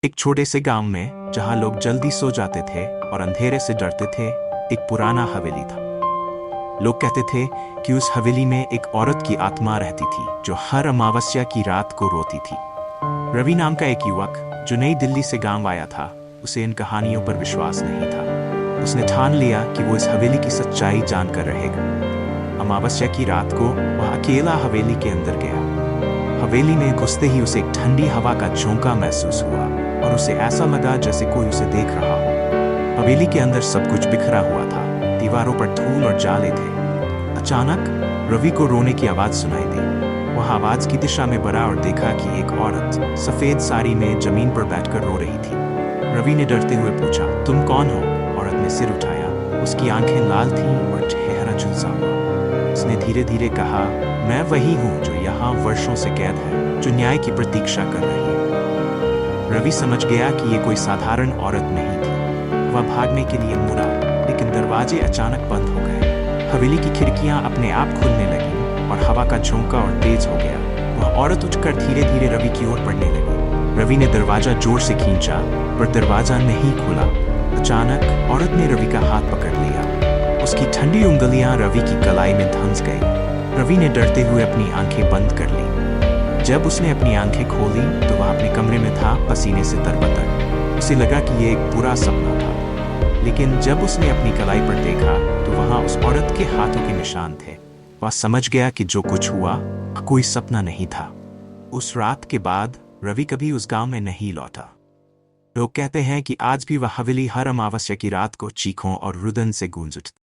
एक छोटे से गांव में जहां लोग जल्दी सो जाते थे और अंधेरे से डरते थे, एक पुराना हवेली था। लोग कहते थे कि उस हवेली में एक औरत की आत्मा रहती थी जो हर अमावस्या की रात को रोती थी। रवि नाम का एक युवक जो नई दिल्ली से गांव आया था, उसे इन कहानियों पर विश्वास नहीं था। उसने ठान लिया कि वो इस हवेली की सच्चाई जानकर रहेगा। अमावस्या की रात को वह अकेला हवेली के अंदर गया। हवेली में घुसते ही उसे एक ठंडी हवा का झोंका महसूस हुआ और उसे ऐसा लगा जैसे कोई उसे देख रहा हो। हवेली के अंदर सब कुछ बिखरा हुआ था, दीवारों पर धूल और जाले थे। अचानक रवि को रोने की आवाज सुनाई दी। वह आवाज की दिशा में बढ़ा और देखा कि एक औरत सफेद साड़ी में जमीन पर बैठकर रो रही थी। रवि ने डरते हुए पूछा, तुम कौन हो? औरत ने सिर उठाया। उसकी आंखें लाल थीं और चेहरा झुलसा हुआ। उसने धीरे धीरे कहा, मैं वही हूँ जो यहाँ वर्षों से कैद है, जो न्याय की प्रतीक्षा कर रही है। रवि समझ गया कि ये कोई साधारण औरत नहीं थी। वह भागने के लिए मुड़ा, लेकिन दरवाजे अचानक बंद हो गए। हवेली की खिड़कियां अपने आप खुलने लगीं और हवा का झोंका और तेज हो गया। वह औरत उठकर धीरे धीरे रवि की ओर बढ़ने लगी। रवि ने दरवाजा जोर से खींचा, पर दरवाजा नहीं खुला। अचानक औरत ने रवि का हाथ पकड़ लिया। उसकी ठंडी उंगलियां रवि की कलाई में धंस गई। रवि ने डरते हुए अपनी आंखें बंद कर ली। जब उसने अपनी आंखें खोली तो वह अपने कमरे में था, पसीने से तरबतर। उसे लगा कि यह एक बुरा सपना था, लेकिन जब उसने अपनी कलाई पर देखा तो वहां उस औरत के हाथों के निशान थे। वह समझ गया कि जो कुछ हुआ कोई सपना नहीं था। उस रात के बाद रवि कभी उस गांव में नहीं लौटा। लोग कहते हैं कि आज भी वह हवेली हर अमावस्या की रात को चीखों और रुदन से गूंज उठती।